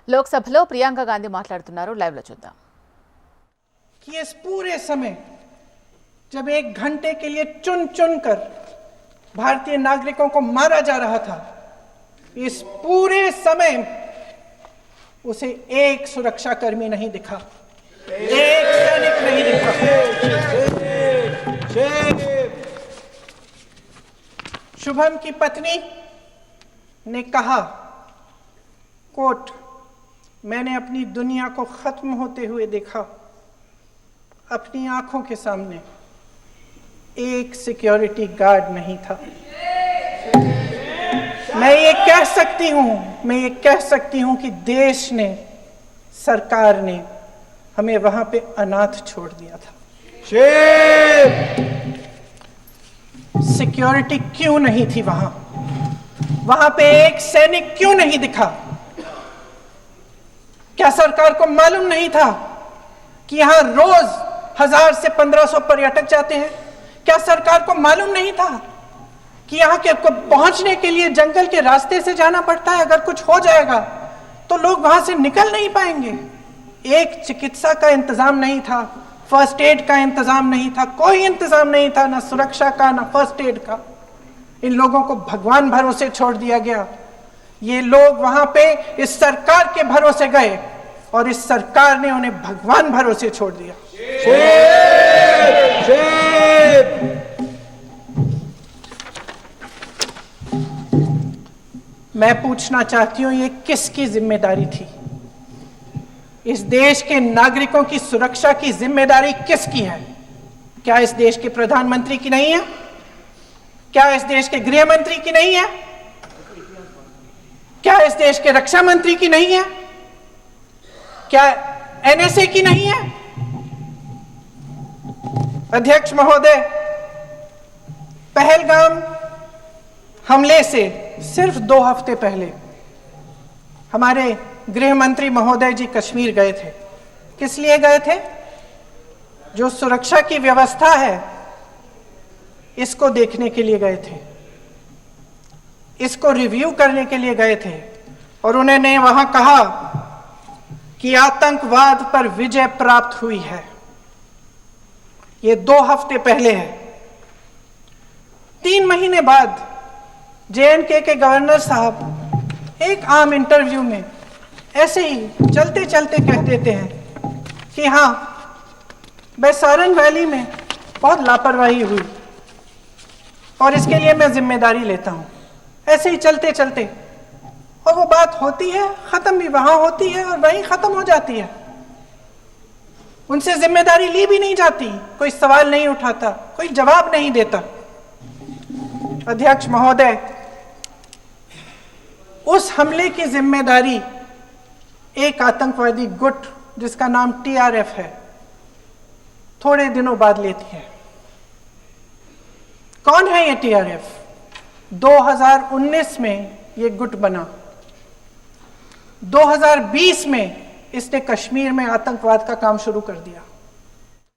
లోక్సభలో ప్రియాంక గాంధీ మాట్లాడుతున్నారు, లైవ్ లో చూద్దాం। कि इस पूरे समय जब 1 घंटे के लिए चुन चुन कर भारतीय नागरिकों को मारा जा रहा था, इस पूरे समय उसे एक सुरक्षाकर्मी नहीं दिखा, एक सैनिक नहीं दिखा। शुभम की पत्नी ने कहा, कोट, मैंने अपनी दुनिया को खत्म होते हुए देखा, अपनी आंखों के सामने एक सिक्योरिटी गार्ड नहीं था। मैं ये कह सकती हूं कि देश ने, सरकार ने हमें वहां पे अनाथ छोड़ दिया था। सिक्योरिटी क्यों नहीं थी वहां पे एक सैनिक क्यों नहीं दिखा? क्या सरकार को मालूम नहीं था कि यहां रोज 1000 से 1500 पर्यटक जाते हैं? क्या सरकार को मालूम नहीं था कि यहाँ के पहुंचने के लिए जंगल के रास्ते से जाना पड़ता है? अगर कुछ हो जाएगा तो लोग वहां से निकल नहीं पाएंगे। एक चिकित्सा का इंतजाम नहीं था, फर्स्ट एड का इंतजाम नहीं था, कोई इंतजाम नहीं था, ना सुरक्षा का ना फर्स्ट एड का। इन लोगों को भगवान भरोसे छोड़ दिया गया। ये लोग वहां पे इस सरकार के भरोसे गए और इस सरकार ने उन्हें भगवान भरोसे छोड़ दिया। मैं पूछना चाहती हूं, ये किसकी जिम्मेदारी थी? इस देश के नागरिकों की सुरक्षा की जिम्मेदारी किसकी है? क्या इस देश के प्रधानमंत्री की नहीं है? क्या इस देश के गृह मंत्री की नहीं है? क्या इस देश के रक्षा मंत्री की नहीं है? क्या एनएसए की नहीं है? अध्यक्ष महोदय, पहलगाम हमले से सिर्फ 2 हफ्ते पहले हमारे गृह मंत्री महोदय जी कश्मीर गए थे। किस लिए गए थे? जो सुरक्षा की व्यवस्था है इसको देखने के लिए गए थे, इसको रिव्यू करने के लिए गए थे। और उन्होंने वहां कहा कि आतंकवाद पर विजय प्राप्त हुई है। ये 2 हफ्ते पहले है। 3 महीने बाद JNK के गवर्नर साहब एक आम इंटरव्यू में ऐसे ही चलते चलते कह देते हैं कि हाँ, बैसारन वैली में बहुत लापरवाही हुई और इसके लिए मैं जिम्मेदारी लेता हूं। ऐसे ही चलते चलते, और वो बात होती है, खत्म भी वहां होती है और वहीं खत्म हो जाती है। उनसे जिम्मेदारी ली भी नहीं जाती, कोई सवाल नहीं उठाता, कोई जवाब नहीं देता। अध्यक्ष महोदय, उस हमले की जिम्मेदारी एक आतंकवादी गुट जिसका नाम TRF है थोड़े दिनों बाद लेती है। कौन है ये TRF? 2019 में ये गुट बना। 2020 में इसने कश्मीर में आतंकवाद का काम शुरू कर दिया।